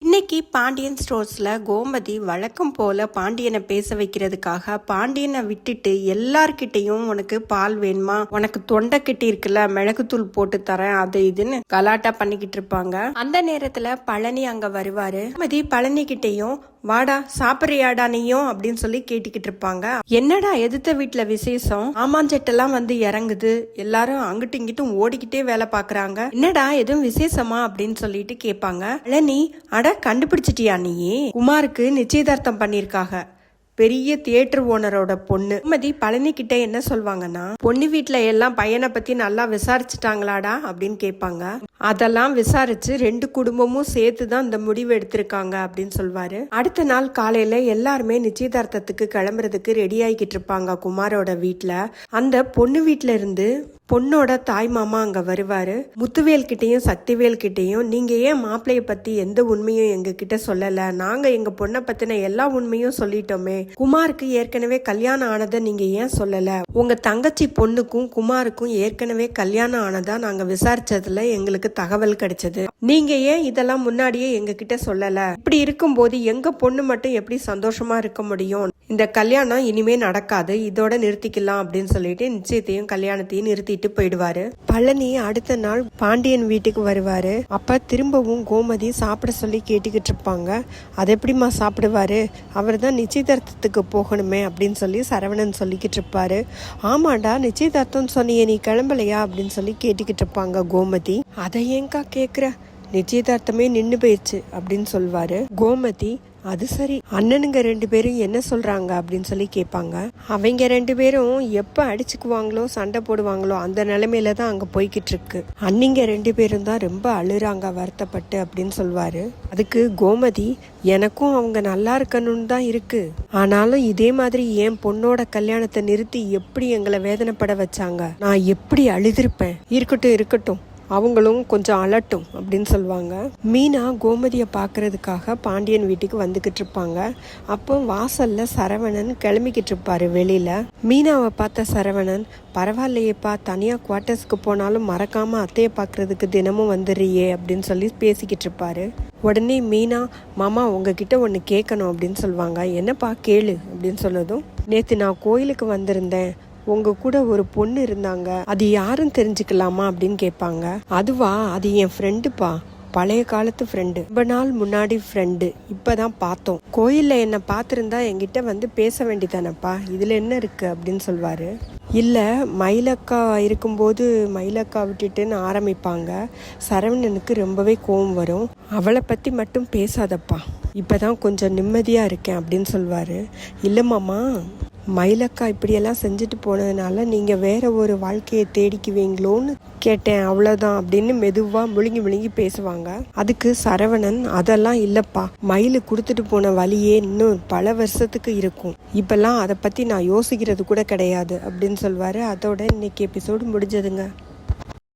இன்னைக்கு பாண்டியன் ஸ்டோர்ஸ்ல கோமதி வழக்கம் போல பாண்டியனை பேச வைக்கிறதுக்காக பாண்டியனை விட்டுட்டு எல்லார்கிட்டையும் உனக்கு பால் வேணுமா, உனக்கு தொண்டை கட்டி இருக்குல்ல, மிளகுத்தூள் போட்டு தரேன், அது இதுன்னு கலாட்டா பண்ணிக்கிட்டு இருப்பாங்க. அந்த நேரத்துல பழனி அங்க வருவாரு. கோமதி பழனி கிட்டையும் வாடா சாப்பிட்றியாடா நீயும் அப்படின்னு சொல்லி கேட்டுக்கிட்டு இருப்பாங்க. என்னடா எதிர்த்த வீட்டுல விசேஷம், ஆமாஞ்சட்டெல்லாம் வந்து இறங்குது, எல்லாரும் அங்கிட்டும் இங்கிட்டும் ஓடிக்கிட்டே வேலை பாக்குறாங்க, என்னடா எதுவும் விசேஷமா அப்படின்னு சொல்லிட்டு கேட்பாங்க. பழனி, அட கண்டுபிடிச்சிட்டியா நீ, குமாருக்கு நிச்சயதார்த்தம் பண்ணிருக்காங்க, பெரிய தியேட்டர் ஓனரோட பொண்ணு. கோமதி பழனி கிட்ட என்ன சொல்வாங்கன்னா, பொண்ணு வீட்டுல எல்லாம் பையனை பத்தி நல்லா விசாரிச்சுட்டாங்களாடா அப்படின்னு கேட்பாங்க. அதெல்லாம் விசாரிச்சு 2 குடும்பமும் சேர்த்துதான் இந்த முடிவு எடுத்திருக்காங்க அப்படின்னு சொல்வாரு. அடுத்த நாள் காலையில எல்லாருமே நிச்சயதார்த்தத்துக்கு கிளம்புறதுக்கு ரெடி ஆகிக்கிட்டு இருப்பாங்க குமாரோட வீட்டுல. அந்த பொண்ணு வீட்டுல இருந்து பொண்ணோட தாய் மாமா அங்க வருவாரு. முத்துவேல் கிட்டையும் சக்திவேல் கிட்டையும், நீங்க ஏன் மாப்பிள்ளைய பத்தி எந்த உண்மையும் எங்க கிட்ட சொல்லல, நாங்க எங்க பொண்ணை பத்தின எல்லா உண்மையும் சொல்லிட்டோமே, குமாருக்கு ஏற்கனவே கல்யாணம் ஆனதை நீங்க ஏன் சொல்லல, உங்க தங்கச்சி பொண்ணுக்கும் குமாருக்கும் ஏற்கனவே கல்யாணம் ஆனதா நாங்க விசாரிச்சதுல எங்களுக்கு தகவல் கிடைச்சது, நீங்க ஏன் இதெல்லாம் முன்னாடியே எங்க கிட்ட சொல்லல, இப்படி இருக்கும்போது எங்க பொண்ணு மட்டும் எப்படி சந்தோஷமா இருக்க முடியும், இந்த கல்யாணம் இனிமே நடக்காது, இதோட நிறுத்திக்கலாம் அப்படின்னு சொல்லிட்டு நிச்சயத்தையும் கல்யாணத்தையும் நிறுத்திட்டு போயிடுவாரு. பழனி அடுத்த நாள் பாண்டியன் வீட்டுக்கு வருவாரு. அப்ப திரும்பவும் கோமதி சாப்பிட சொல்லி கேட்டுக்கிட்டு இருப்பாங்க. அது எப்படிமா சாப்பிடுவாரு, அவர் தான் நிச்சயதார்த்தத்துக்கு போகணுமே அப்படின்னு சொல்லி சரவணன் சொல்லிக்கிட்டு இருப்பாரு. ஆமாண்டா நிச்சயதார்த்தம் சொன்னியே, நீ கிளம்பலையா அப்படின்னு சொல்லி கேட்டுக்கிட்டு இருப்பாங்க கோமதி. அதை ஏங்கா கேக்குற, நிச்சயதார்த்தமே நின்னு போயிடுச்சு அப்படின்னு சொல்வாரு. கோமதி, அது சரி, அண்ணனுங்க 2 பேரும் என்ன சொல்றாங்க அப்படின்னு சொல்லி கேட்பாங்க. அவங்க 2 பேரும் எப்ப அடிச்சுக்குவாங்களோ சண்டை போடுவாங்களோ அந்த நிலைமையில தான் அங்க போய்கிட்டு இருக்கு. அண்ணிங்க 2 பேரும் தான் ரொம்ப அழுறாங்க வருத்தப்பட்டு அப்படின்னு சொல்வாரு. அதுக்கு கோமதி, எனக்கும் அவங்க நல்லா இருக்கணும்னு தான் இருக்கு, ஆனாலும் இதே மாதிரி என் பொண்ணோட கல்யாணத்தை நிறுத்தி எப்படி எங்களை வேதனைப்பட வச்சாங்க, நான் எப்படி அழுதிருப்பேன், இருக்கட்டும் இருக்கட்டும், அவங்களும் கொஞ்சம் அலட்டும் அப்படின்னு சொல்லுவாங்க. மீனா கோமதியை பார்க்கறதுக்காக பாண்டியன் வீட்டுக்கு வந்துகிட்டு இருப்பாங்க. அப்போ வாசல்ல சரவணன் கிளம்பிக்கிட்டு இருப்பாரு வெளியில. மீனாவை பார்த்த சரவணன், பரவாயில்லையேப்பா, தனியா குவார்டர்ஸ்க்கு போனாலும் மறக்காம அத்தையை பார்க்கறதுக்கு தினமும் வந்துடுறியே அப்படின்னு சொல்லி பேசிக்கிட்டு இருப்பாரு. உடனே மீனா, மாமா உங்ககிட்ட ஒன்று கேட்கணும் அப்படின்னு சொல்லுவாங்க. என்னப்பா கேளு அப்படின்னு சொன்னதும், நேற்று நான் கோயிலுக்கு வந்திருந்தேன், உங்க கூட ஒரு பொண்ணு இருந்தாங்க, அது யாரும் தெரிஞ்சுக்கலாமா அப்படின்னு கேட்பாங்க. அதுவா, அது என் ஃப்ரெண்டுப்பா, பழைய காலத்து ஃப்ரெண்டு, ரொம்ப நாள் முன்னாடி ஃப்ரெண்டு, இப்பதான் பார்த்தோம், கோயில்ல என்ன பார்த்திருந்தா என்கிட்ட வந்து பேச வேண்டிதானப்பா, இதுல என்ன இருக்கு அப்படின்னு சொல்வாரு. இல்ல, மயிலக்கா இருக்கும்போது மயிலக்கா விட்டுட்டுன்னு ஆரம்பிப்பாங்க. சரவணனுக்கு ரொம்பவே கோவம் வரும். அவளை பத்தி மட்டும் பேசாதப்பா, இப்பதான் கொஞ்சம் நிம்மதியா இருக்கேன் அப்படின்னு சொல்வாரு. இல்ல மாமா, மயிலக்கா இப்படியெல்லாம் செஞ்சுட்டு போனதுனால நீங்க வேற ஒரு வாழ்க்கையை தேடிக்குவீங்களோன்னு கேட்டேன், அவ்வளவுதான் அப்படின்னு மெதுவா முழுங்கி பேசுவாங்க. அதுக்கு சரவணன், அதெல்லாம் இல்லப்பா, மயிலு கொடுத்துட்டு போன வழியே இன்னும் பல வருஷத்துக்கு இருக்கும், இப்பெல்லாம் அதை பத்தி நான் யோசிக்கிறது கூட கிடையாது அப்படின்னு சொல்வாரு. அதோட இன்னைக்கு எபிசோடு முடிஞ்சதுங்க.